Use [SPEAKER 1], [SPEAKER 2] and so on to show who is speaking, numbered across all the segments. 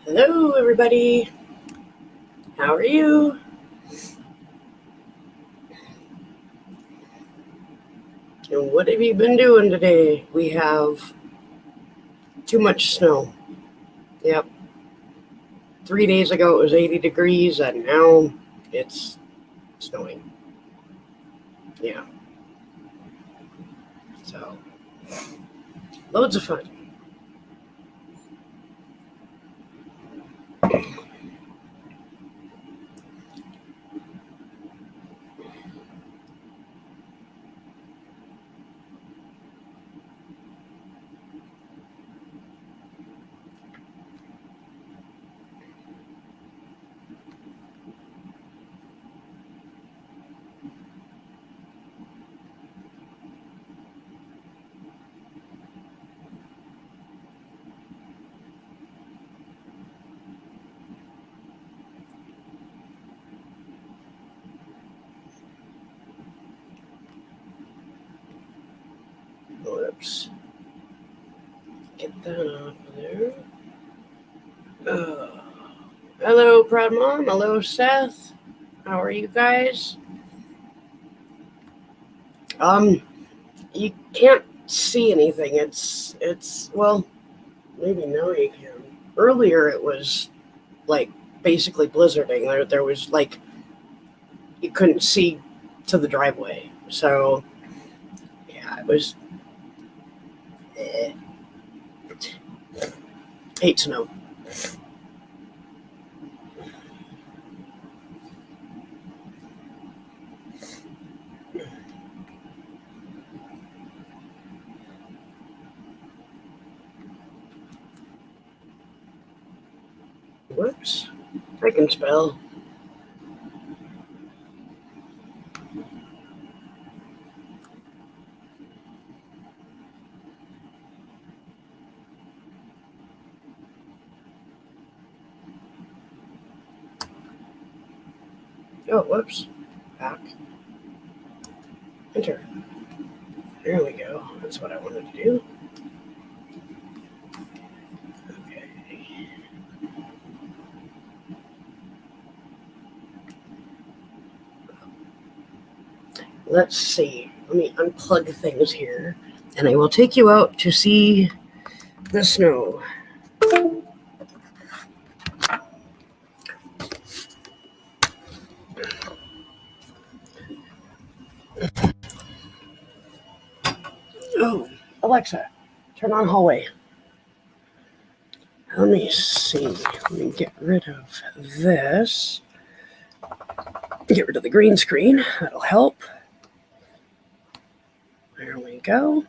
[SPEAKER 1] Hello, everybody. How are you? And what have you been doing today? We have too much snow. Yep. 3 days ago it was 80 degrees, and now it's snowing. Yeah. So, loads of fun. Whoops. Get that off of there. Uh, Hello, Proud Mom. Hello, Seth. How are you guys? You can't see anything. Well, maybe now you can. Earlier it was like basically blizzarding. There was like you couldn't see to the driveway. So yeah, it was. Eh, hate snow. Whoops, I can spell. Oh, whoops. Back. Enter. There we go. That's what I wanted to do. Okay. Let's see. Let me unplug things here, and I will take you out to see the snow. Oh, Alexa, turn on hallway. Let me see. Let me get rid of this. Get rid of the green screen. That'll help. There we go.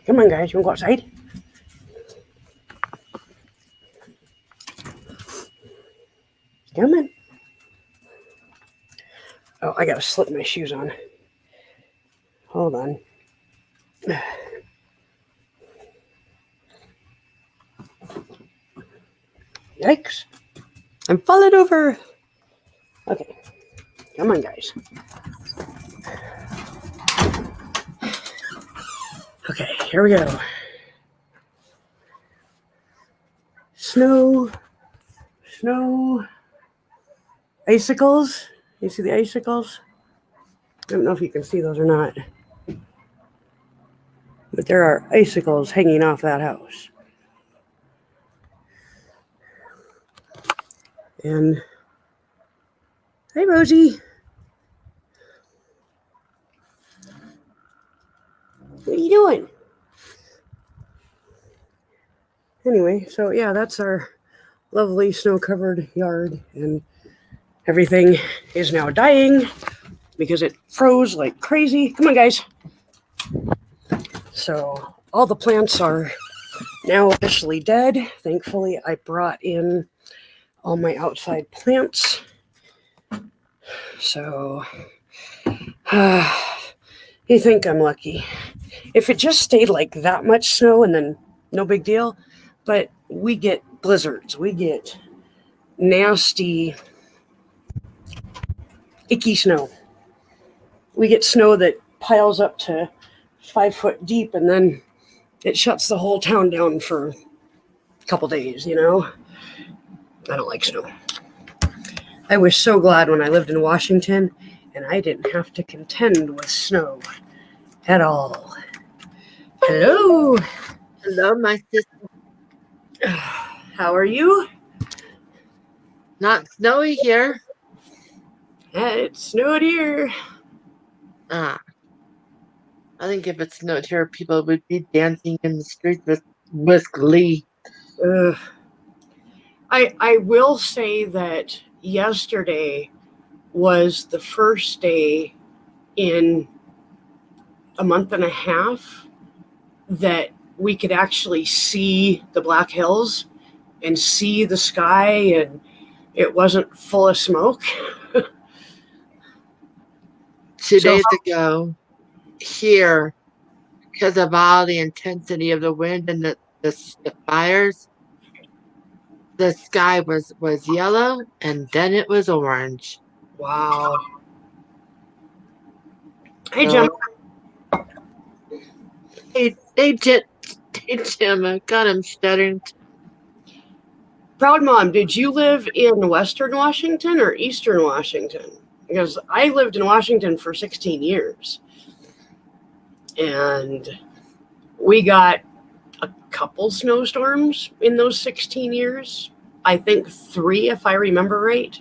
[SPEAKER 1] Come on, guys. You want to go outside? Come on. Oh, I gotta slip my shoes on. Hold on. Yikes. I'm falling over. Okay. Come on, guys. Okay, here we go. Snow. Icicles. You see the icicles? I don't know if you can see those or not. But there are icicles hanging off that house. And hey, Rosie. What are you doing? Anyway, so yeah, that's our lovely snow-covered yard, and everything is now dying because it froze like crazy. Come on, guys. So all the plants are now officially dead. Thankfully, I brought in all my outside plants. So you think I'm lucky. If it just stayed like that much snow and then no big deal, but we get blizzards. We get nasty, icky snow. We get snow that piles up to 5 foot deep, and then it shuts the whole town down for a couple days, I don't like snow. I was so glad when I lived in Washington and I didn't have to contend with snow at all. Hello.
[SPEAKER 2] Hello, my sister.
[SPEAKER 1] How are you?
[SPEAKER 2] Not snowy here.
[SPEAKER 1] It snowed here.
[SPEAKER 2] I think if it snowed here, people would be dancing in the streets with glee.
[SPEAKER 1] I will say that yesterday was the first day in a month and a half that we could actually see the Black Hills and see the sky, and it wasn't full of smoke.
[SPEAKER 2] 2 days ago, here, because of all the intensity of the wind and the fires, the sky was yellow and then it was orange.
[SPEAKER 1] Wow. Hey, Jim.
[SPEAKER 2] Hey, Jim, I got him stuttering.
[SPEAKER 1] Proud Mom, did you live in Western Washington or Eastern Washington? Because I lived in Washington for 16 years. And we got a couple snowstorms in those 16 years. I think 3, if I remember right.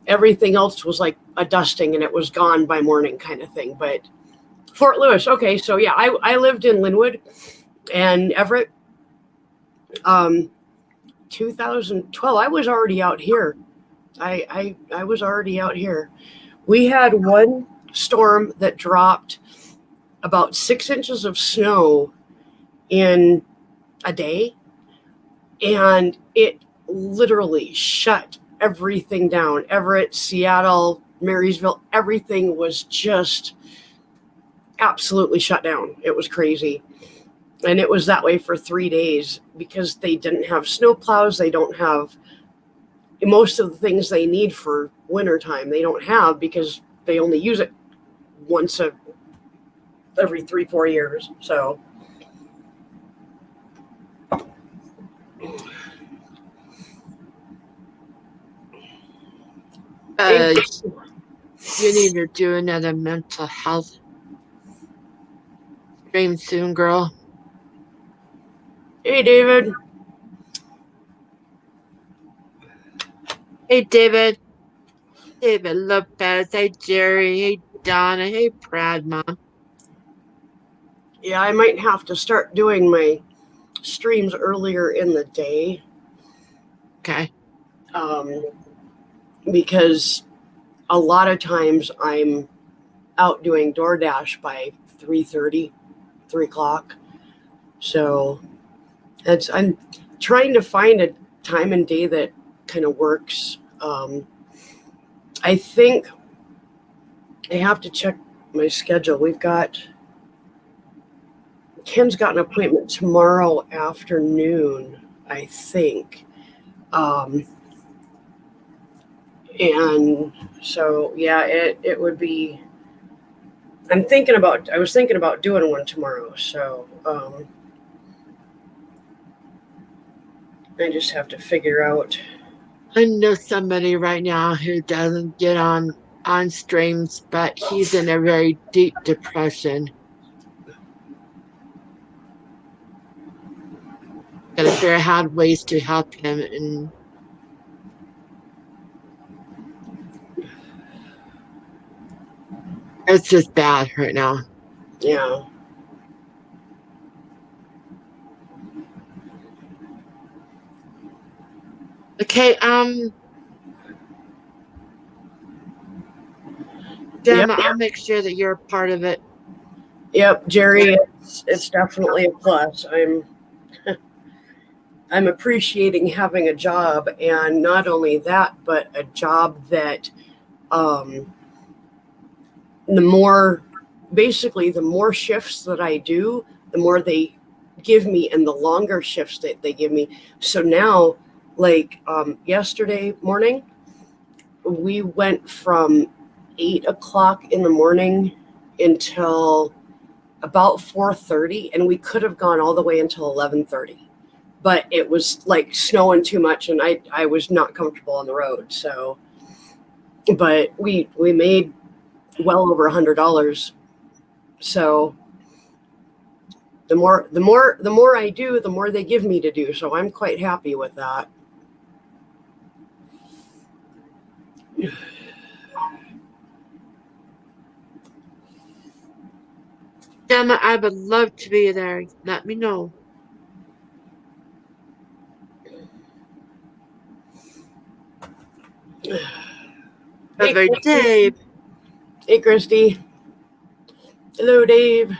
[SPEAKER 1] Everything else was like a dusting and it was gone by morning kind of thing. But Fort Lewis, okay, so yeah, I lived in Linwood and Everett. 2012, I was already out here. I was already out here. We had one storm that dropped about 6 inches of snow in a day, and it literally shut everything down. Everett, Seattle, Marysville, everything was just absolutely shut down. It was crazy. And it was that way for 3 days because they didn't have snow plows. They don't have most of the things they need for wintertime. They don't have because they only use it once every 3-4 years. So
[SPEAKER 2] you need to do another mental health stream soon, girl.
[SPEAKER 1] Hey, David.
[SPEAKER 2] Hey, David. David Lopez. Hey, Jerry. Hey, Donna. Hey, Proud Mom.
[SPEAKER 1] Yeah, I might have to start doing my streams earlier in the day.
[SPEAKER 2] Okay.
[SPEAKER 1] Because a lot of times I'm out doing DoorDash by 3:30, 3 o'clock. So I'm trying to find a time and day that kind of works. I think I have to check my schedule. Ken's got an appointment tomorrow afternoon, I think. And so, yeah, it would be, I was thinking about doing one tomorrow. So, I just have to figure out.
[SPEAKER 2] I know somebody right now who doesn't get on streams, but he's in a very deep depression. Gotta figure out ways to help him, and it's just bad right now.
[SPEAKER 1] Yeah.
[SPEAKER 2] Okay, Gemma,
[SPEAKER 1] Yep.
[SPEAKER 2] I'll make sure that you're a part of it.
[SPEAKER 1] Yep, Jerry, it's definitely a plus. I'm appreciating having a job, and not only that, but a job that the more shifts that I do, the more they give me and the longer shifts that they give me. So now, like yesterday morning, we went from 8 o'clock in the morning until about 4:30, and we could have gone all the way until 11:30. but it was like snowing too much, and I was not comfortable on the road. So, but we made well over $100. So the more I do, the more they give me to do. So I'm quite happy with that.
[SPEAKER 2] Gemma, I would love to be there. Let me know. Hey, Dave.
[SPEAKER 1] Hey, Christy. Hello, Dave.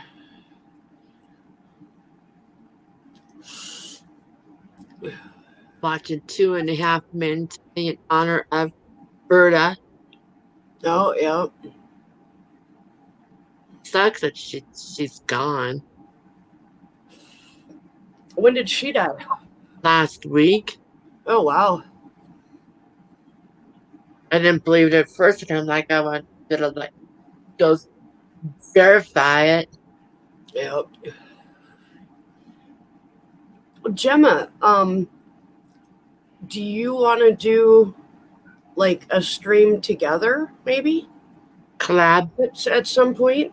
[SPEAKER 2] Watching 2.5 Men in honor of Berta.
[SPEAKER 1] Oh, yeah.
[SPEAKER 2] Sucks that she's gone.
[SPEAKER 1] When did she die?
[SPEAKER 2] Last week.
[SPEAKER 1] Oh, wow.
[SPEAKER 2] I didn't believe it at first, and I'm like, I wanted to like go verify it.
[SPEAKER 1] Yep. Gemma, do you want to do like a stream together, maybe?
[SPEAKER 2] Collab
[SPEAKER 1] At some point?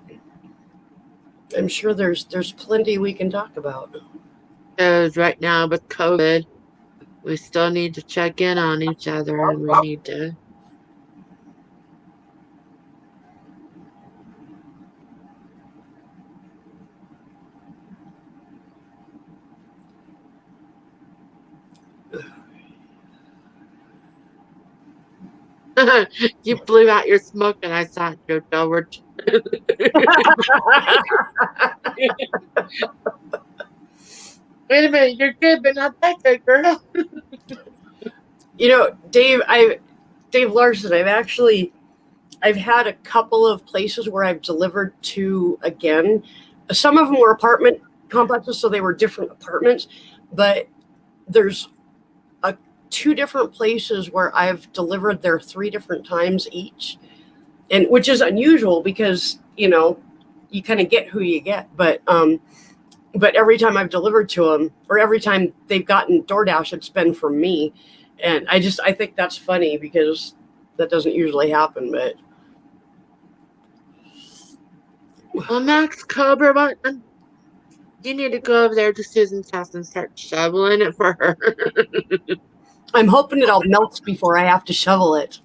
[SPEAKER 1] I'm sure there's plenty we can talk about.
[SPEAKER 2] because right now with COVID, we still need to check in on each other, and we need to. You blew out your smoke, and I thought, Jojo, we're. Wait a minute, you're good, but not that good, girl.
[SPEAKER 1] You know, Dave Larson, I've had a couple of places where I've delivered to again. Some of them were apartment complexes, so they were different apartments, but there's two different places where I've delivered there 3 different times each, and which is unusual because, you know, you kind of get who you get, but every time I've delivered to them, or every time they've gotten DoorDash, it's been from me. And I think that's funny because that doesn't usually happen, but.
[SPEAKER 2] Well, Max Cobra, you need to go over there to Susan's house and start shoveling it for her.
[SPEAKER 1] I'm hoping it all melts before I have to shovel it.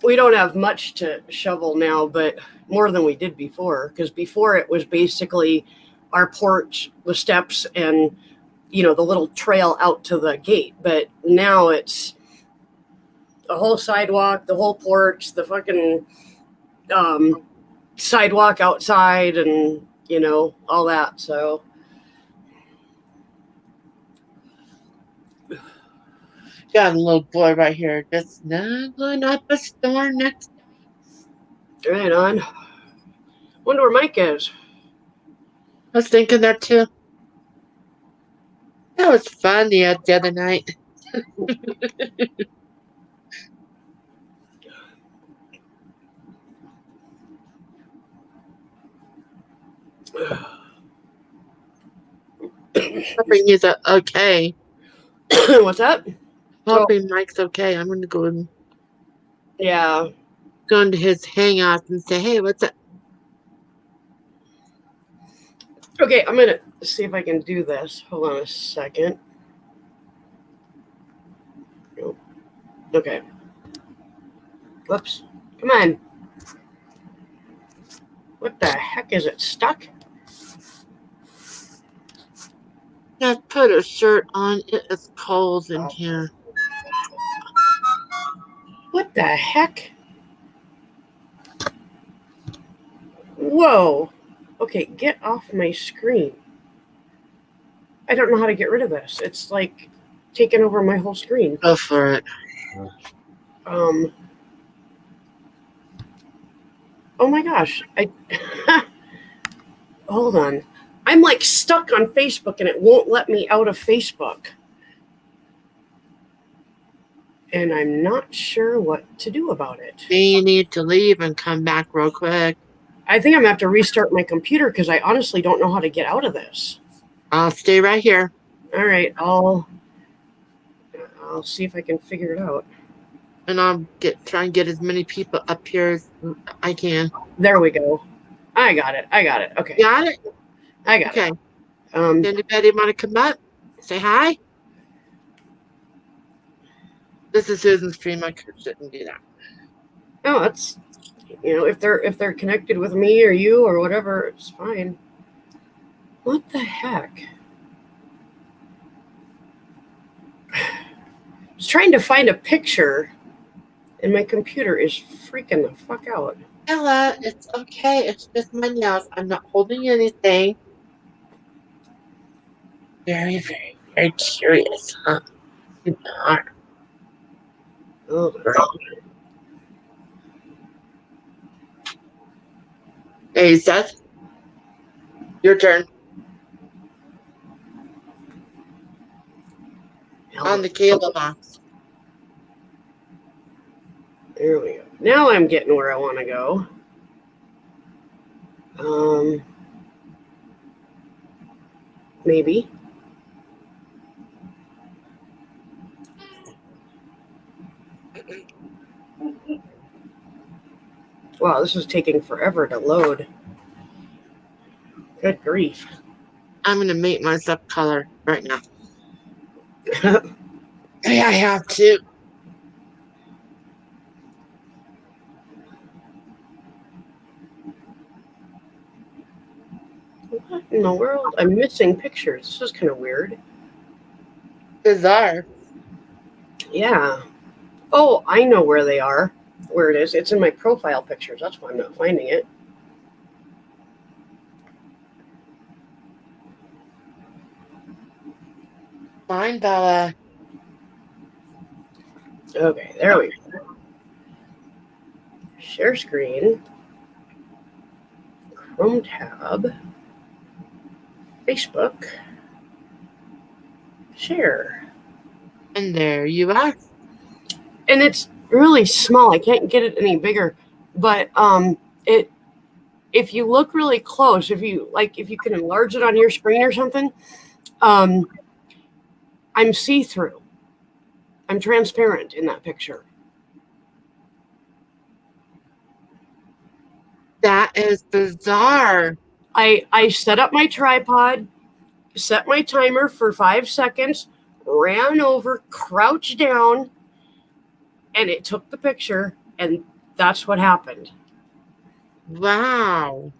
[SPEAKER 1] We don't have much to shovel now, but more than we did before, because before it was basically our porch, the steps, and, you know, the little trail out to the gate. But now it's the whole sidewalk, the whole porch, the fucking sidewalk outside, and, you know, all that. So
[SPEAKER 2] Got a little boy right here just snuggling up a storm next.
[SPEAKER 1] Right on. Wonder where Mike is.
[SPEAKER 2] I was thinking that too. That was fun the other night. Hoping he's okay.
[SPEAKER 1] What's up?
[SPEAKER 2] Hoping Mike's okay. I'm gonna go and go into his hangout and say, hey, what's up?
[SPEAKER 1] Okay, I'm gonna see if I can do this. Hold on a second. Nope. Okay. Whoops. Come on. What the heck is it stuck?
[SPEAKER 2] Yeah, put a shirt on. It is cold in here.
[SPEAKER 1] What the heck? Whoa. Okay, get off my screen. I don't know how to get rid of this. It's like taking over my whole screen.
[SPEAKER 2] Go for it.
[SPEAKER 1] Oh my gosh. Hold on. I'm like stuck on Facebook and it won't let me out of Facebook. And I'm not sure what to do about it.
[SPEAKER 2] You need to leave and come back real quick.
[SPEAKER 1] I think I'm gonna have to restart my computer because I honestly don't know how to get out of this.
[SPEAKER 2] I'll stay right here.
[SPEAKER 1] All right, I'll see if I can figure it out.
[SPEAKER 2] And I'll try and get as many people up here as I can.
[SPEAKER 1] There we go. I got it. Okay.
[SPEAKER 2] Got it?
[SPEAKER 1] I got
[SPEAKER 2] Okay.
[SPEAKER 1] it.
[SPEAKER 2] Anybody want to come up? Say hi? This is Susan's stream. I shouldn't do that.
[SPEAKER 1] No, that's if they're connected with me or you or whatever, it's fine. What the heck? I was trying to find a picture, and my computer is freaking the fuck out.
[SPEAKER 2] Ella, it's okay. It's just my nails. I'm not holding anything. Very, very, very curious, huh? You are.
[SPEAKER 1] Oh,
[SPEAKER 2] Hey, Seth. Your turn. On the cable box.
[SPEAKER 1] There we go. Now I'm getting where I want to go. Maybe. Wow, this is taking forever to load. Good grief.
[SPEAKER 2] I'm going to make myself color right now. Hey, I have to.
[SPEAKER 1] What in the world? I'm missing pictures. This is kind of weird.
[SPEAKER 2] Bizarre.
[SPEAKER 1] Yeah. Oh, I know where they are. Where it is. It's in my profile pictures. That's why I'm not finding it.
[SPEAKER 2] Fine, Bella.
[SPEAKER 1] Okay, there we go. Share screen. Chrome tab. Facebook. Share.
[SPEAKER 2] And there you are.
[SPEAKER 1] And it's really small. I can't get it any bigger. But if you look really close, if you can enlarge it on your screen or something, I'm see-through. I'm transparent in that picture.
[SPEAKER 2] That is bizarre.
[SPEAKER 1] I set up my tripod, set my timer for 5 seconds, ran over, crouched down, and it took the picture, and that's what happened.
[SPEAKER 2] Wow.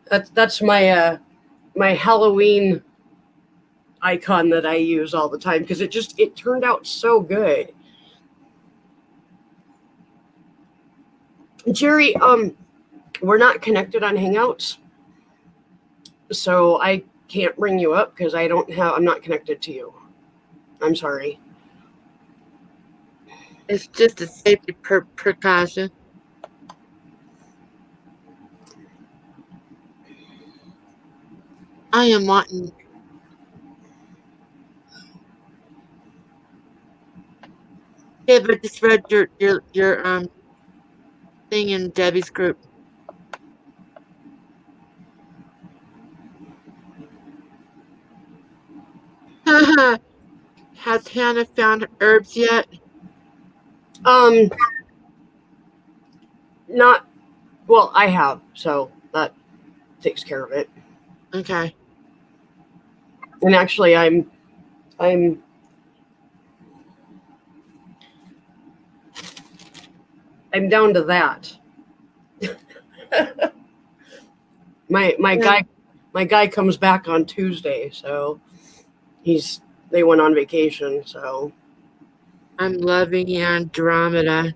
[SPEAKER 1] That's my my Halloween icon that I use all the time because it turned out so good. Jerry, we're not connected on Hangouts, so I can't bring you up because I'm not connected to you. I'm sorry.
[SPEAKER 2] It's just a safety precaution. I am wanting. Yeah, but just read your thing in Debbie's group. Has Hannah found herbs yet?
[SPEAKER 1] Not well. I have, so that takes care of it.
[SPEAKER 2] Okay.
[SPEAKER 1] And actually, I'm down to that. my guy comes back on Tuesday, so they went on vacation, so
[SPEAKER 2] I'm loving Andromeda.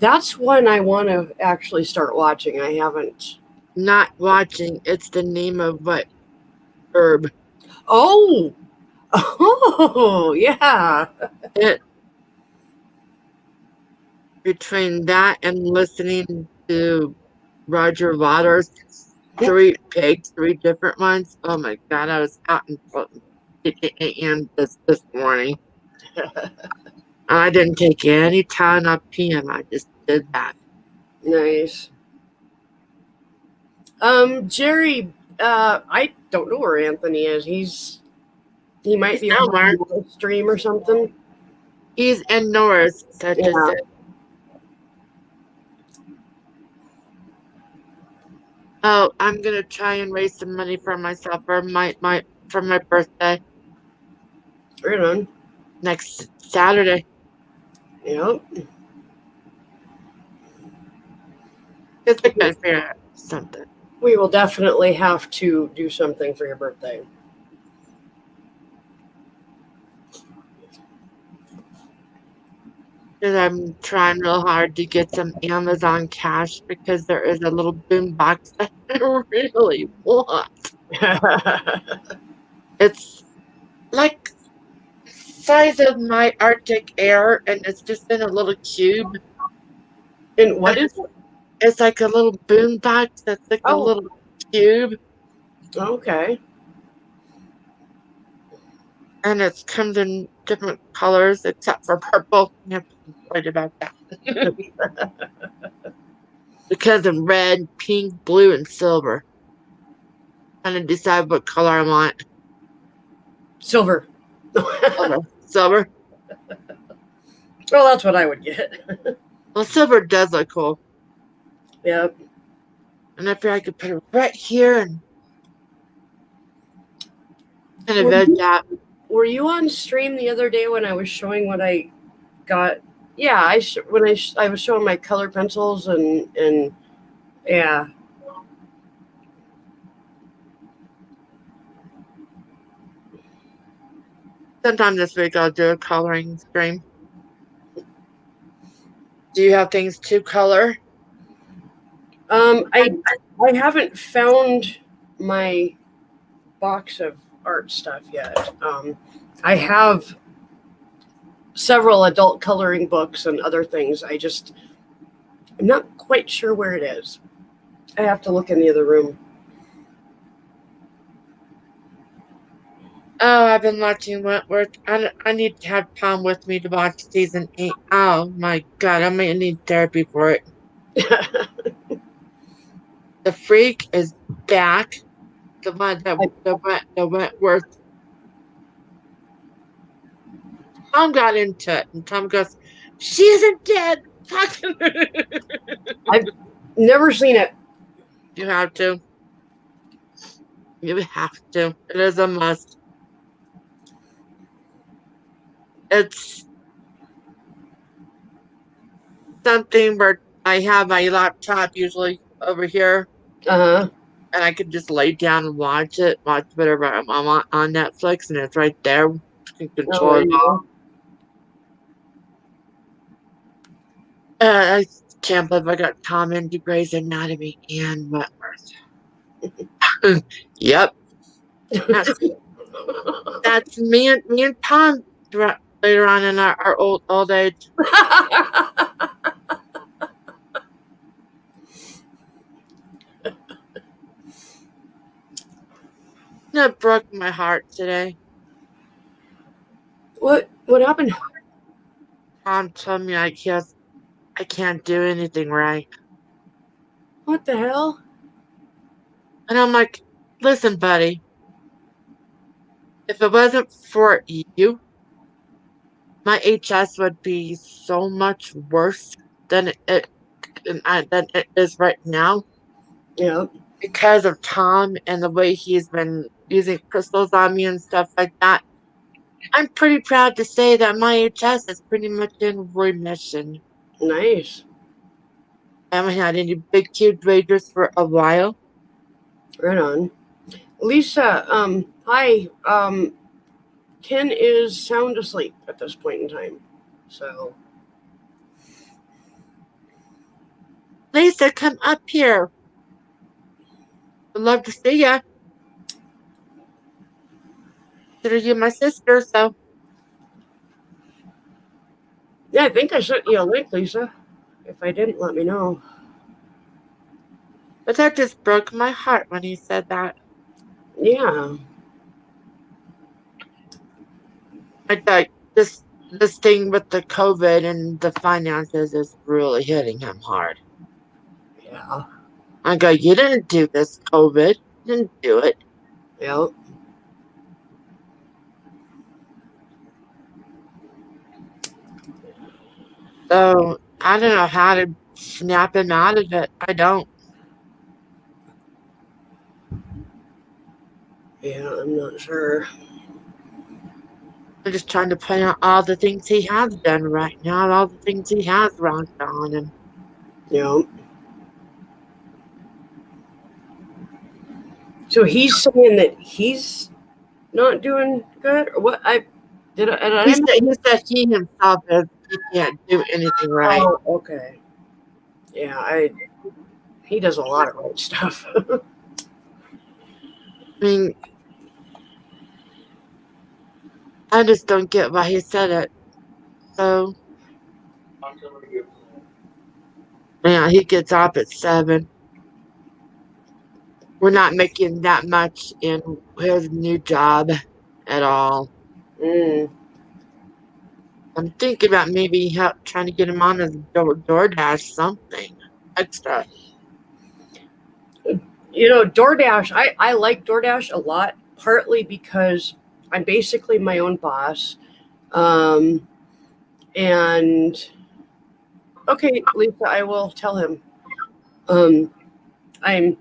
[SPEAKER 1] that's one I want to actually start watching. I haven't.
[SPEAKER 2] Not watching. It's the name of what herb?
[SPEAKER 1] Oh, yeah.
[SPEAKER 2] Between that and listening to Roger Waters, 3 different ones. Oh my God, I was out until 8 a.m. this morning. I didn't take any time off PM. I just did that.
[SPEAKER 1] Nice. Jerry, I don't know where Anthony is. He might
[SPEAKER 2] He's
[SPEAKER 1] be on
[SPEAKER 2] somewhere.
[SPEAKER 1] the stream or something.
[SPEAKER 2] He's indoors, so just
[SPEAKER 1] Yeah.
[SPEAKER 2] oh, I'm gonna try and raise some money for myself for my birthday
[SPEAKER 1] Right on.
[SPEAKER 2] next Saturday.
[SPEAKER 1] Yep.
[SPEAKER 2] It's a good for something.
[SPEAKER 1] We will definitely have to do something for your birthday.
[SPEAKER 2] Because I'm trying real hard to get some Amazon cash because there is a little boom box that I really want. It's like the size of my Arctic Air and it's just in a little cube.
[SPEAKER 1] And
[SPEAKER 2] And
[SPEAKER 1] what is it?
[SPEAKER 2] it's like a little boom box that's like a
[SPEAKER 1] Oh,
[SPEAKER 2] little cube.
[SPEAKER 1] okay.
[SPEAKER 2] And it comes in different colors except for purple. You have to be worried about that. Because of red, pink, blue, and silver. Trying to decide what color I want.
[SPEAKER 1] Silver.
[SPEAKER 2] Silver.
[SPEAKER 1] Well, that's what I would get.
[SPEAKER 2] Well, silver does look cool.
[SPEAKER 1] Yep.
[SPEAKER 2] And I feel I could put it right here and kind of
[SPEAKER 1] Were
[SPEAKER 2] veg
[SPEAKER 1] you,
[SPEAKER 2] out.
[SPEAKER 1] were you on stream the other day when I was showing what I got? Yeah, when I was showing my color pencils and yeah.
[SPEAKER 2] Sometime this week I'll do a coloring stream. Do you have things to color?
[SPEAKER 1] I haven't found my box of art stuff yet. I have several adult coloring books and other things. I'm not quite sure where it is. I have to look in the other room.
[SPEAKER 2] Oh, I've been watching Wentworth. I need to have Tom with me to watch season 8. Oh my god, I might need therapy for it. The Freak is back. The one that the Wentworth. Tom got into it, and Tom goes, "She isn't dead."
[SPEAKER 1] I've never seen it.
[SPEAKER 2] You have to. You have to. It is a must. It's something where I have my laptop usually over here,
[SPEAKER 1] Uh huh.
[SPEAKER 2] and I can just lay down and watch whatever I'm on Netflix, and it's right there. You can
[SPEAKER 1] Oh,
[SPEAKER 2] control
[SPEAKER 1] there
[SPEAKER 2] it
[SPEAKER 1] you
[SPEAKER 2] all.
[SPEAKER 1] go.
[SPEAKER 2] I can't believe I got Tom into Grey's Anatomy and Wentworth. Yep, that's that's me and Tom later on in our old age. That broke my heart today.
[SPEAKER 1] What happened?
[SPEAKER 2] Tom told me I can't do anything right.
[SPEAKER 1] What the hell?
[SPEAKER 2] And I'm like, listen, buddy, if it wasn't for you, my HS would be so much worse than than it is right now
[SPEAKER 1] Yeah.
[SPEAKER 2] because of Tom and the way he's been using crystals on me and stuff like that. I'm pretty proud to say that my HS is pretty much in remission.
[SPEAKER 1] Nice.
[SPEAKER 2] I haven't had any big huge rages for a while.
[SPEAKER 1] Right on. Lisa, hi. Ken is sound asleep at this point in time. So,
[SPEAKER 2] Lisa, come up here. Would love to see ya. Consider you my sister, so
[SPEAKER 1] yeah, I think I sent you a link, Lisa. If I didn't, let me know.
[SPEAKER 2] but that just broke my heart when he said that.
[SPEAKER 1] Yeah.
[SPEAKER 2] I thought this thing with the COVID and the finances is really hitting him hard.
[SPEAKER 1] Yeah.
[SPEAKER 2] I go, you didn't do this, COVID. You didn't do it.
[SPEAKER 1] Yep.
[SPEAKER 2] So I don't know how to snap him out of it. I don't.
[SPEAKER 1] Yeah, I'm not sure.
[SPEAKER 2] I'm just trying to point out all the things he has done right now, all the things he has wronged on him.
[SPEAKER 1] Yep. So he's saying that he's not doing good, or what?
[SPEAKER 2] He said he himself is, he can't do anything right.
[SPEAKER 1] Oh, okay. Yeah, he does a lot of right stuff.
[SPEAKER 2] I mean, I just don't get why he said it. So, yeah, he gets off at 7. We're not making that much in his new job at all.
[SPEAKER 1] Mm.
[SPEAKER 2] I'm thinking about maybe trying to get him on his DoorDash something extra.
[SPEAKER 1] DoorDash, I like DoorDash a lot, partly because I'm basically my own boss. And okay, Lisa, I will tell him. Um, I'm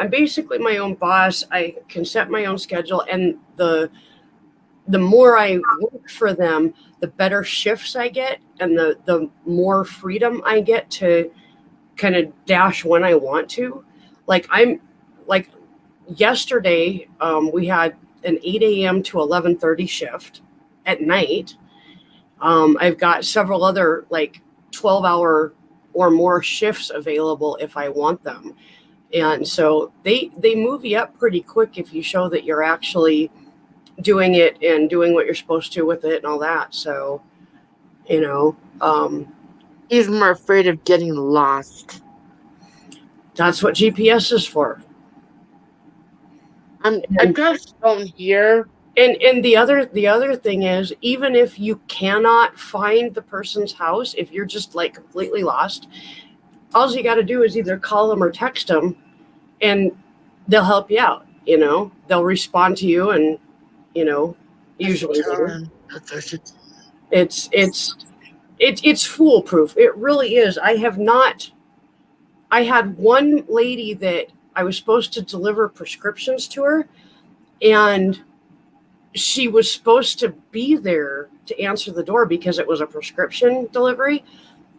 [SPEAKER 1] basically my own boss. I can set my own schedule, and the more I work for them, the better shifts I get, and the more freedom I get to kind of dash when I want to. Like yesterday, we had an 8 a.m. to 11:30 shift at night. I've got several other like 12-hour or more shifts available if I want them. And so they move you up pretty quick if you show that you're actually doing it and doing what you're supposed to with it and all that. So,
[SPEAKER 2] He's more afraid of getting lost.
[SPEAKER 1] that's what GPS is for.
[SPEAKER 2] I've got a phone here.
[SPEAKER 1] And the other thing is, even if you cannot find the person's house, if you're just like completely lost, all you got to do is either call them or text them, and they'll help you out. They'll respond to you, and usually it's foolproof. It really is. I had one lady that I was supposed to deliver prescriptions to her, and she was supposed to be there to answer the door because it was a prescription delivery,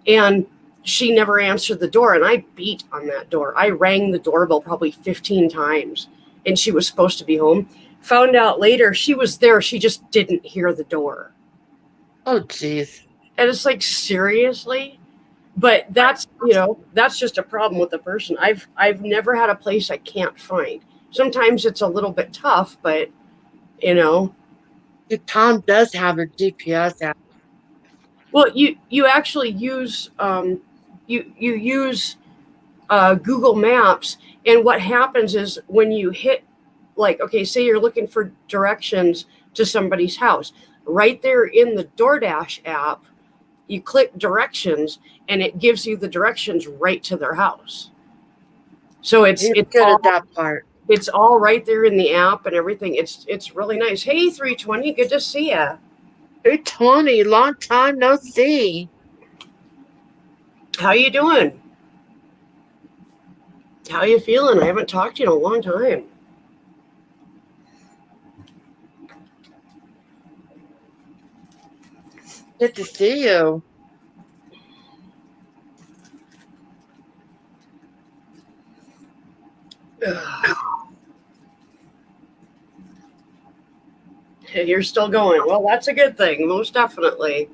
[SPEAKER 1] and she never answered the door, and I beat on that door. I rang the doorbell probably 15 times, and she was supposed to be home. Found out later she was there, she just didn't hear the door.
[SPEAKER 2] Oh, geez.
[SPEAKER 1] And it's like, seriously? But that's just a problem with the person. I've never had a place I can't find. Sometimes it's a little bit tough, but
[SPEAKER 2] Tom does have a GPS app.
[SPEAKER 1] well, you actually use you use Google Maps, and what happens is when you hit, like, okay, say you're looking for directions to somebody's house, right there in the DoorDash app, you click directions, and it gives you the directions right to their house. So it's
[SPEAKER 2] good at that part.
[SPEAKER 1] It's all right there in the app and everything. It's really nice. Hey, 320, good to see you.
[SPEAKER 2] 320, long time no see.
[SPEAKER 1] How you doing? How you feeling? I haven't talked to you in a long time.
[SPEAKER 2] Good to see you.
[SPEAKER 1] You're still going. Well, that's a good thing, most definitely.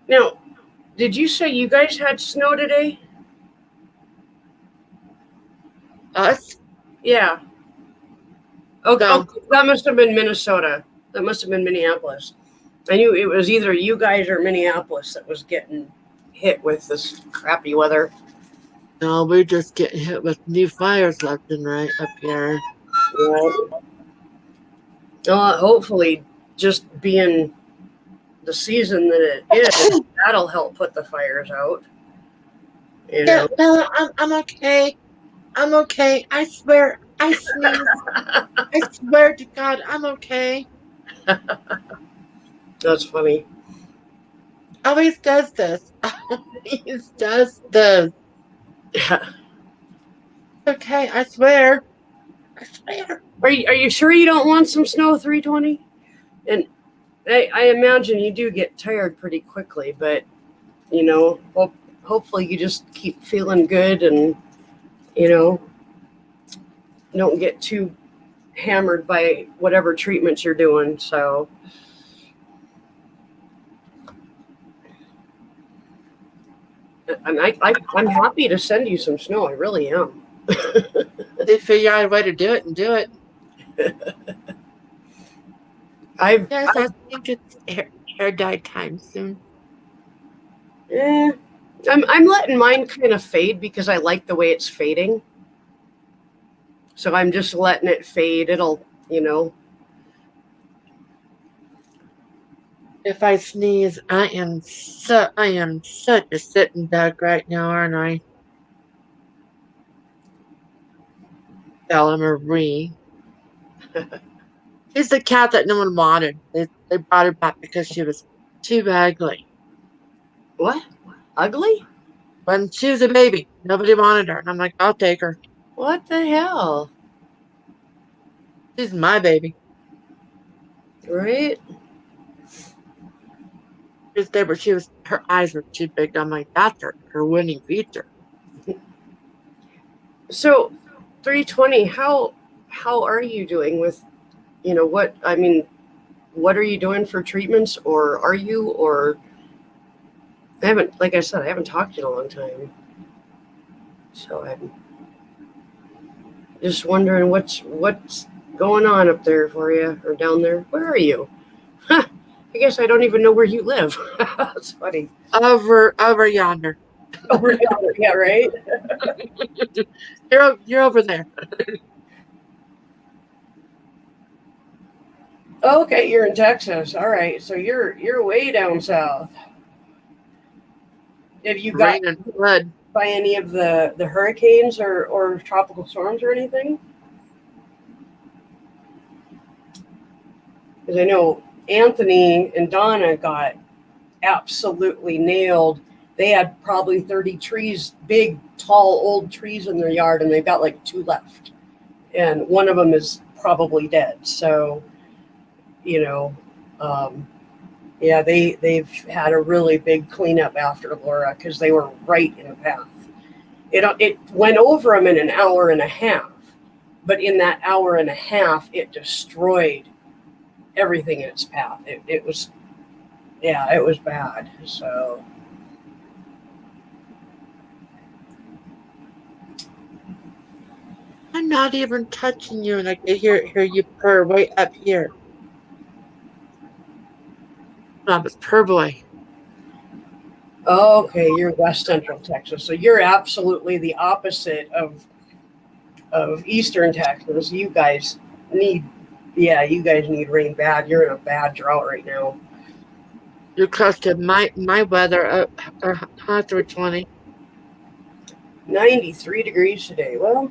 [SPEAKER 1] Now, did you say you guys had snow today?
[SPEAKER 2] Us?
[SPEAKER 1] Yeah. Okay, that must have been Minnesota. That must have been Minneapolis. I knew it was either you guys or Minneapolis that was getting hit with this crappy weather.
[SPEAKER 2] No, we're just getting hit with new fires left and right up here.
[SPEAKER 1] Right. Hopefully, just being the season that it is, that'll help put the fires out. You
[SPEAKER 2] Yeah,
[SPEAKER 1] know.
[SPEAKER 2] Bella, I'm okay. I'm okay. I swear. I sneeze. I swear to God, I'm okay.
[SPEAKER 1] That's funny.
[SPEAKER 2] Always does this. Always does this.
[SPEAKER 1] Yeah.
[SPEAKER 2] Okay, I swear. I swear.
[SPEAKER 1] Are you sure you don't want some snow 320? And I imagine you do get tired pretty quickly, but hopefully you just keep feeling good and you know don't get too hammered by whatever treatments you're doing. So I'm happy to send you some snow. I really am.
[SPEAKER 2] They figure out a way to do it and do it.
[SPEAKER 1] I've,
[SPEAKER 2] Yes,
[SPEAKER 1] I've
[SPEAKER 2] I think it's hair dye time soon.
[SPEAKER 1] eh, I'm letting mine kind of fade because I like the way it's fading. So I'm just letting it fade. It'll, you know,
[SPEAKER 2] If I sneeze, I am such a sitting duck right now, aren't I? Bella Marie. She's the cat that no one wanted. They brought her back because she was too ugly.
[SPEAKER 1] what? Ugly?
[SPEAKER 2] When she was a baby, nobody wanted her. And I'm like, I'll take her.
[SPEAKER 1] What the hell?
[SPEAKER 2] She's my baby.
[SPEAKER 1] Right?
[SPEAKER 2] Her eyes were too big. I'm like, that's her winning feature.
[SPEAKER 1] So 320, how are you doing with, what are you doing for treatments, or are you, or I haven't, like I said, I haven't talked to you in a long time. So I'm just wondering what's going on up there for you, or down there. Where are you? Huh, I guess I don't even know where you live. That's funny.
[SPEAKER 2] Over yonder.
[SPEAKER 1] Over yonder, yeah, right.
[SPEAKER 2] You're over there.
[SPEAKER 1] Okay, you're in Texas. All right, so you're way down south. Have you got
[SPEAKER 2] Rain and flood.
[SPEAKER 1] by any of the hurricanes or tropical storms or anything? Because I know Anthony and Donna got absolutely nailed. They had probably 30 trees, big, tall, old trees in their yard, and they've got like 2 left. And one of them is probably dead. So, you know, yeah, they've had a really big cleanup after Laura because they were right in the path. It went over them in an hour and a half, but in that hour and a half, it destroyed everything in its path. It was, yeah, it was bad. So
[SPEAKER 2] I'm not even touching you, and I can hear you purr way up here. I'm a purr boy.
[SPEAKER 1] okay, you're West Central Texas, so you're absolutely the opposite of Eastern Texas. Need, you guys need rain bad. You're in a bad drought right now.
[SPEAKER 2] You're close to my weather. 320.
[SPEAKER 1] 93 degrees today. Well,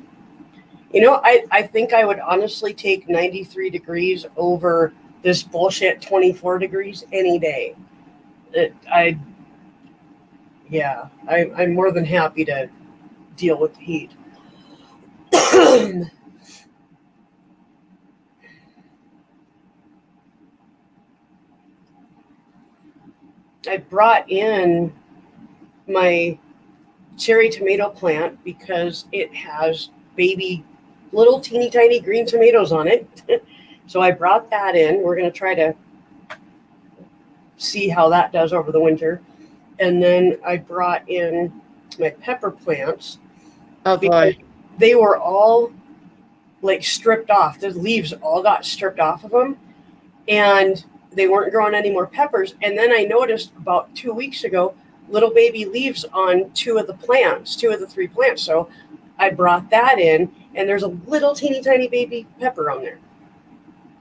[SPEAKER 1] I think I would honestly take 93 degrees over this bullshit 24 degrees any day. I'm more than happy to deal with the heat. I brought in my cherry tomato plant because it has baby little teeny tiny green tomatoes on it. So I brought that in. We're going to try to see how that does over the winter. And then I brought in my pepper plants.
[SPEAKER 2] Oh boy.
[SPEAKER 1] They were all like stripped off. The leaves all got stripped off of them, and they weren't growing any more peppers. And then I noticed about 2 weeks ago, little baby leaves on 2 of the 3 plants. So I brought that in, and there's a little teeny tiny baby pepper on there.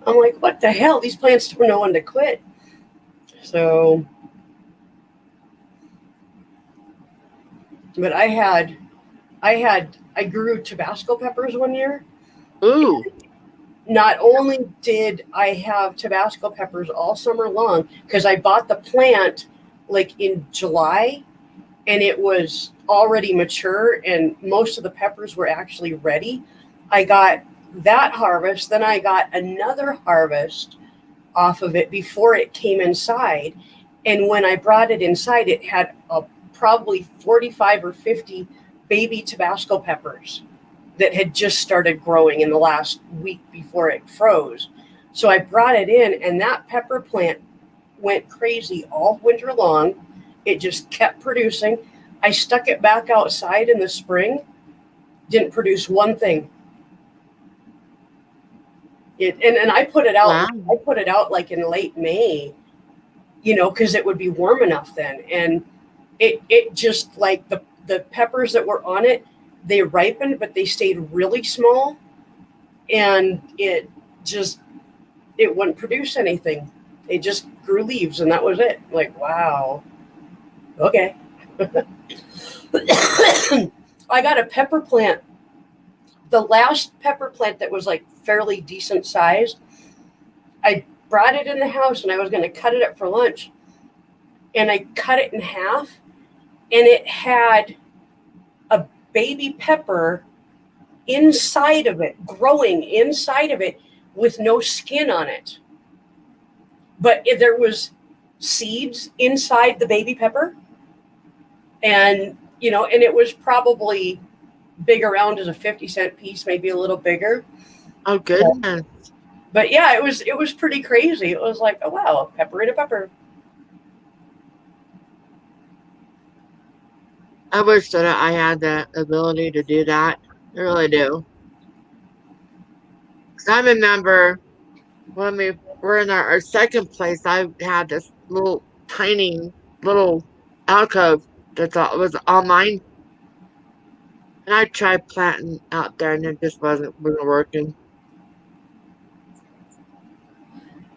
[SPEAKER 1] I'm like, what the hell? These plants don't know when to quit. So But I grew Tabasco peppers one year.
[SPEAKER 2] Ooh,
[SPEAKER 1] Not only did I have Tabasco peppers all summer long, because I bought the plant like in July and it was already mature and most of the peppers were actually ready. I got that harvest, then I got another harvest off of it before it came inside. And when I brought it inside, it had probably 45 or 50 baby Tabasco peppers that had just started growing in the last week before it froze. So I brought it in, and that pepper plant went crazy all winter long. It just kept producing. I stuck it back outside in the spring, didn't produce one thing. And I put it out.
[SPEAKER 2] wow.
[SPEAKER 1] I put it out like in late May, because it would be warm enough then. And it just like the peppers that were on it, they ripened, but they stayed really small, and just it wouldn't produce anything. It just grew leaves, and that was it. Like, wow, okay. I got a pepper plant. The last pepper plant that was like fairly decent sized, I brought it in the house and I was going to cut it up for lunch. And I cut it in half, and it had a baby pepper inside of it, growing inside of it with no skin on it. But there was seeds inside the baby pepper. And it was probably big around as a 50-cent piece, maybe a little bigger.
[SPEAKER 2] Oh goodness.
[SPEAKER 1] But yeah, it was pretty crazy. It was like, oh wow, a pepper and a pepper.
[SPEAKER 2] I wish that I had the ability to do that. I really do. 'Cause I remember when we were in our second place, I had this little tiny little alcove was all mine. And I tried planting out there and it just wasn't working.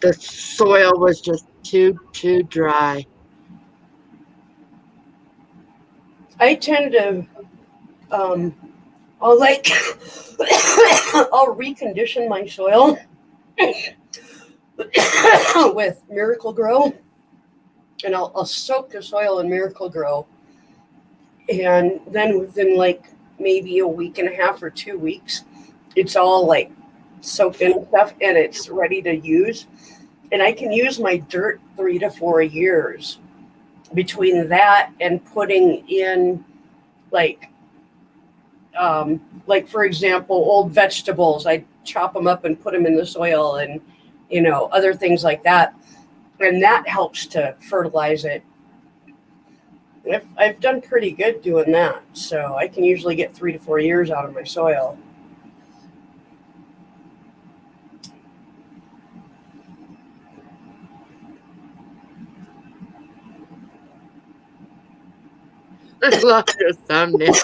[SPEAKER 2] The soil was just too dry.
[SPEAKER 1] I tend to um I'll like I'll recondition my soil with Miracle Grow, and I'll soak the soil in Miracle Grow, and then within like maybe a week and a half or 2 weeks, it's all like soaked in and stuff, and it's ready to use. And I can use my dirt 3 to 4 years between that and putting in like for example, old vegetables. I chop them up and put them in the soil, and other things like that, and that helps to fertilize it. I've done pretty good doing that, so I can usually get 3 to 4 years out of my soil.
[SPEAKER 2] I love your thumbnail.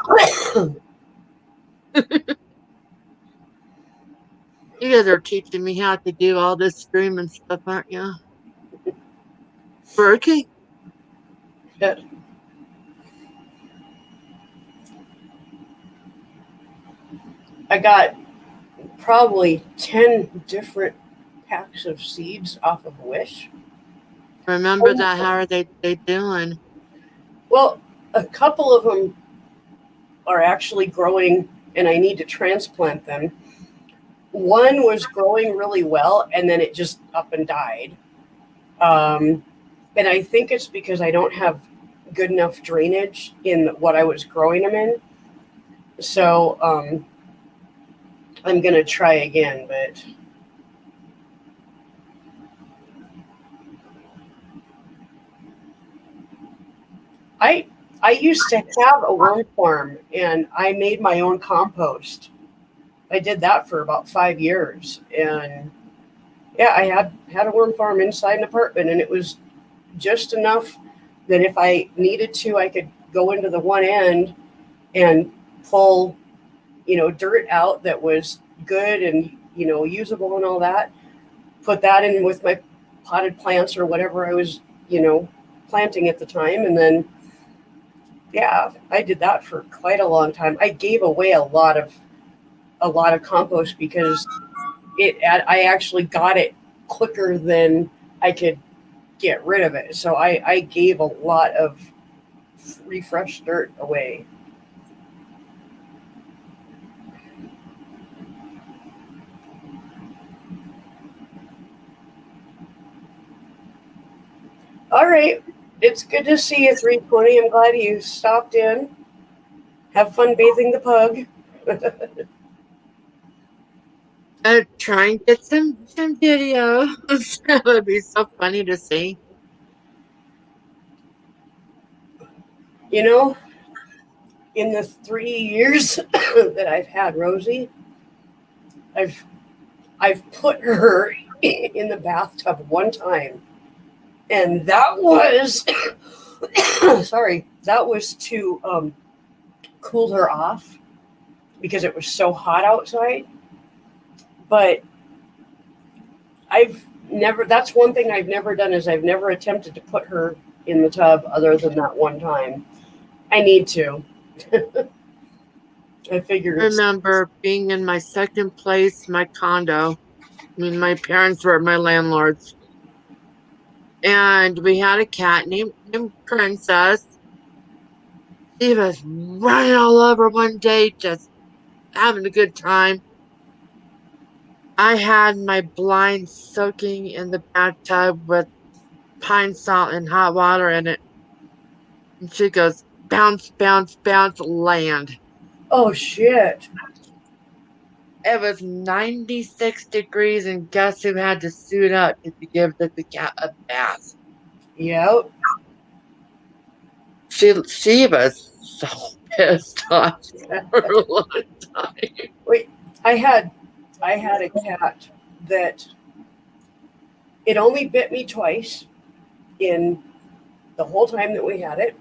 [SPEAKER 2] You guys are teaching me how to do all this streaming stuff, aren't you? Working?
[SPEAKER 1] Yeah. I got probably 10 different packs of seeds off of Wish.
[SPEAKER 2] Remember that? How are they doing?
[SPEAKER 1] Well, a couple of them are actually growing, and I need to transplant them. One was growing really well, and then it just up and died. And I think it's because I don't have good enough drainage in what I was growing them in. So I'm going to try again, but I used to have a worm farm, and I made my own compost. I did that for about 5 years, and yeah, I had a worm farm inside an apartment, and it was just enough that if I needed to, I could go into the one end and pull, dirt out that was good and, usable and all that. Put that in with my potted plants or whatever I was, planting at the time, and then Yeah, I did that for quite a long time. I gave away a lot of compost because I actually got it quicker than I could get rid of it. So I gave a lot of refresh dirt away. All right. It's good to see you, 320. I'm glad you stopped in. Have fun bathing the pug.
[SPEAKER 2] Try and get some video. That would be so funny to see.
[SPEAKER 1] You know, in the 3 years that I've had Rosie, I've I've put her in the bathtub one time, and that was sorry, that was to cool her off because it was so hot outside. But I've never. That's one thing I've never done is I've never attempted to put her in the tub other than that one time. I need to. I figure
[SPEAKER 2] I
[SPEAKER 1] it's
[SPEAKER 2] remember being in my second place, my condo. I mean, my parents were my landlords. And we had a cat named Princess. She was running all over one day, just having a good time. I had my blinds soaking in the bathtub with pine salt and hot water in it. And she goes, bounce, bounce, bounce, land.
[SPEAKER 1] oh shit.
[SPEAKER 2] It was 96 degrees, and guess who had to suit up to give the cat a bath?
[SPEAKER 1] Yep.
[SPEAKER 2] She was so pissed off for a long time.
[SPEAKER 1] Wait, I had a cat that it only bit me twice in the whole time that we had it,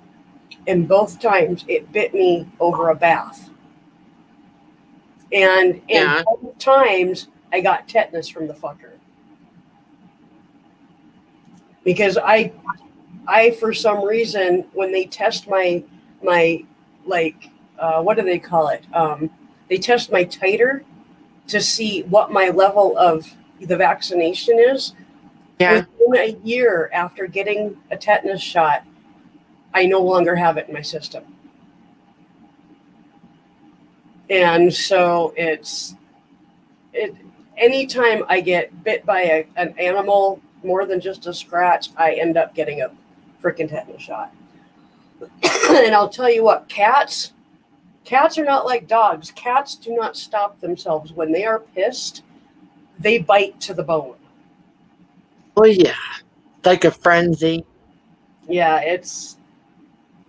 [SPEAKER 1] and both times it bit me over a bath. And
[SPEAKER 2] Yeah,
[SPEAKER 1] both times I got tetanus from the fucker because I for some reason when they test my like what do they call it? They test my titer to see what my level of the vaccination is.
[SPEAKER 2] yeah.
[SPEAKER 1] Within a year after getting a tetanus shot, I no longer have it in my system. And so it anytime I get bit by an animal more than just a scratch, I end up getting a freaking tetanus shot. And I'll tell you what, cats are not like dogs. Cats do not stop themselves when they are pissed. They bite to the bone.
[SPEAKER 2] Oh, yeah. Like a frenzy.
[SPEAKER 1] Yeah, it's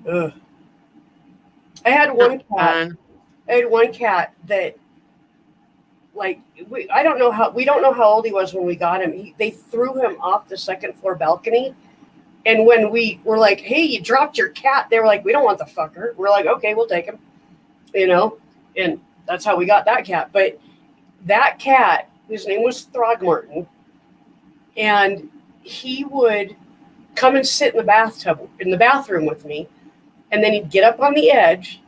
[SPEAKER 1] ugh. I had
[SPEAKER 2] Not
[SPEAKER 1] one cat.
[SPEAKER 2] fun.
[SPEAKER 1] I had one cat that like I don't know how we don't know how old he was when we got him. They threw him off the second floor balcony. And when we were like, "Hey, you dropped your cat," they were like, "We don't want the fucker." We're like, "Okay, we'll take him," you know. And that's how we got that cat. But that cat, his name was Throgmorton, and he would come and sit in the bathtub in the bathroom with me, and then he'd get up on the edge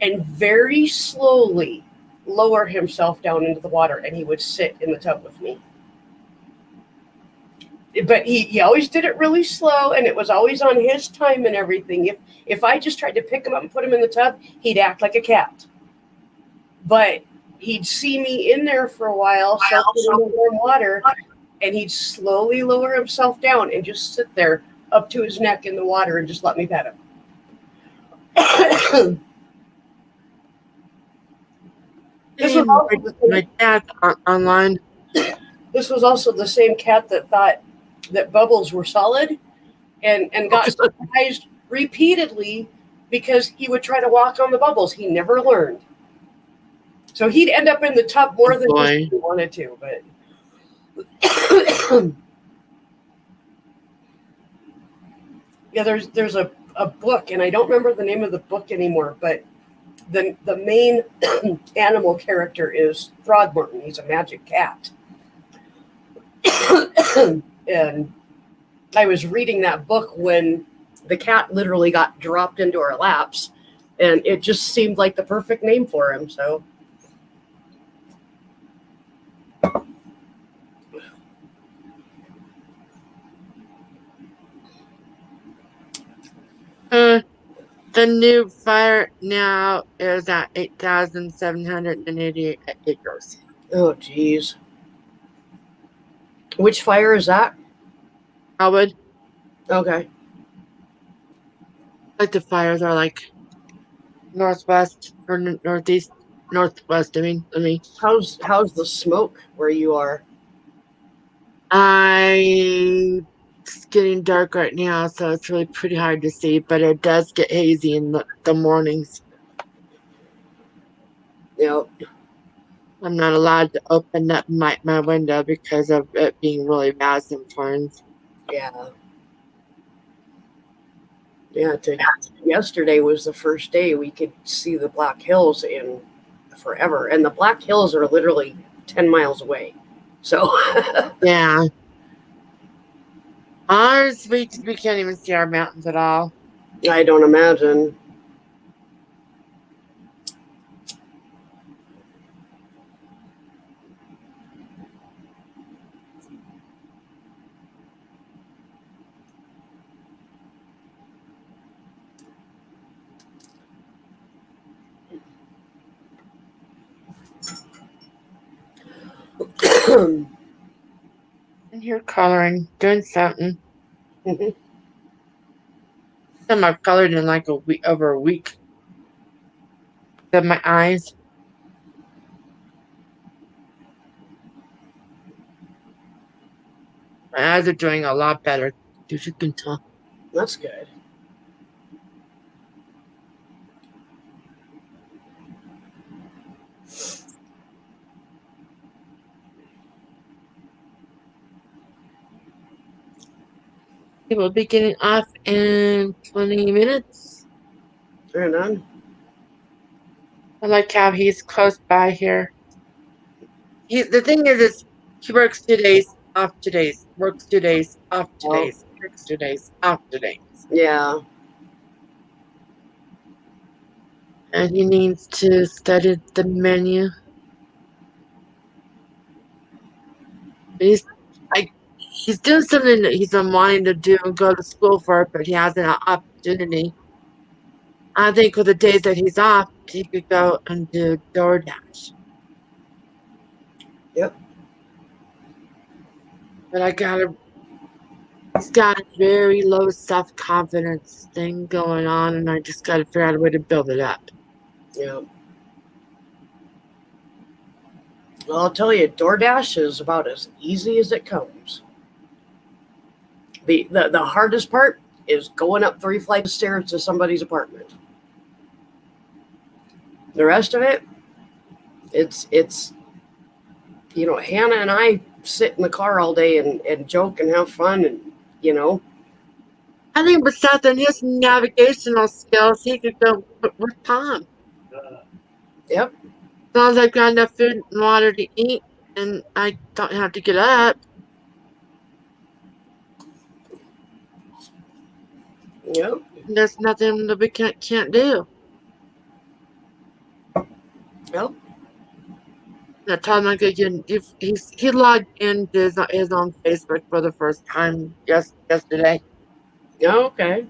[SPEAKER 1] and very slowly lower himself down into the water, and he would sit in the tub with me. But he always did it really slow, and it was always on his time and everything. If I just tried to pick him up and put him in the tub, he'd act like a cat. But he'd see me in there for a while, soaking in the warm water, and he'd slowly lower himself down and just sit there up to his neck in the water and just let me pet him. This was also the
[SPEAKER 2] My
[SPEAKER 1] same,
[SPEAKER 2] dad's online.
[SPEAKER 1] this was also the same cat that thought that bubbles were solid and got surprised repeatedly because he would try to walk on the bubbles. He never learned. So he'd end up in the tub more than just
[SPEAKER 2] Boy.
[SPEAKER 1] he wanted to, but yeah, there's a book, and I don't remember the name of the book anymore, but the main animal character is Throgmorton. He's a magic cat. And I was reading that book when the cat literally got dropped into our laps, and it just seemed like the perfect name for him. So
[SPEAKER 2] The new fire now is at 8,788 acres.
[SPEAKER 1] oh geez, which fire is that?
[SPEAKER 2] Howard,
[SPEAKER 1] Okay.
[SPEAKER 2] like the fires are like northwest or northeast, northwest. I mean,
[SPEAKER 1] How's the smoke where you are?
[SPEAKER 2] it's getting dark right now, so it's really pretty hard to see, but it does get hazy in the mornings.
[SPEAKER 1] You
[SPEAKER 2] I'm not allowed to open up my window because of it being really bad sometimes.
[SPEAKER 1] yeah. Yeah, yesterday was the first day we could see the Black Hills in forever, and the Black Hills are literally 10 miles away. So
[SPEAKER 2] Yeah. Ours, we can't even see our mountains at all.
[SPEAKER 1] I don't imagine.
[SPEAKER 2] And here coloring, doing something. Some I've colored in like over a week. Of my eyes. My eyes are doing a lot better, as you can tell.
[SPEAKER 1] That's good.
[SPEAKER 2] We will be getting off in 20 minutes.
[SPEAKER 1] Right on.
[SPEAKER 2] I like how he's close by here. The thing is he works 2 days, off 2 days, works 2 days, off 2
[SPEAKER 1] Oh.
[SPEAKER 2] days, works 2 days, off 2 days.
[SPEAKER 1] Yeah.
[SPEAKER 2] And he needs to study the menu. He's doing something that he's been wanting to do and go to school for, but he hasn't an opportunity. I think with the days that he's off, he could go and do DoorDash.
[SPEAKER 1] Yep.
[SPEAKER 2] But he's got a very low self-confidence thing going on, and I just got to figure out a way to build it up.
[SPEAKER 1] Yeah. Well, I'll tell you, DoorDash is about as easy as it comes. The hardest part is going up 3 flights of stairs to somebody's apartment. The rest of it, it's Hannah and I sit in the car all day and joke and have fun, and
[SPEAKER 2] I think with Seth and his navigational skills, he could go with Tom.
[SPEAKER 1] Yep.
[SPEAKER 2] As long as I've got enough food and water to eat, and I don't have to get up.
[SPEAKER 1] Yep.
[SPEAKER 2] There's nothing that we can't do.
[SPEAKER 1] Yep.
[SPEAKER 2] I told him he logged into his own Facebook for the first time yesterday.
[SPEAKER 1] Oh, okay.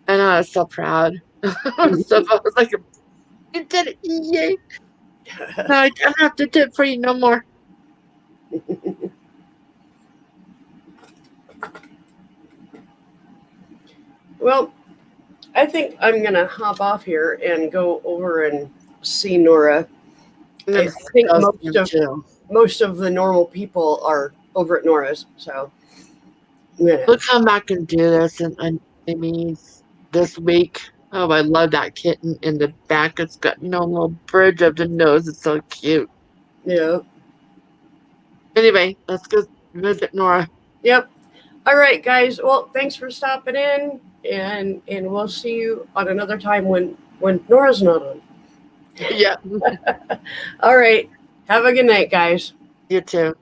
[SPEAKER 2] And I was so proud. So I was like, you did it, yay! No, I don't have to do it for you no more.
[SPEAKER 1] Well, I think I'm gonna hop off here and go over and see Nora. I think most of the normal people are over at Nora's, so
[SPEAKER 2] we'll come back and do this and maybe this week. Oh, I love that kitten in the back. It's got little bridge of the nose. It's so cute.
[SPEAKER 1] Yeah.
[SPEAKER 2] Anyway, let's go visit Nora.
[SPEAKER 1] Yep. All right, guys. Well, thanks for stopping in, and we'll see you on another time when Nora's not on.
[SPEAKER 2] Yeah.
[SPEAKER 1] All right. Have a good night, guys.
[SPEAKER 2] You too.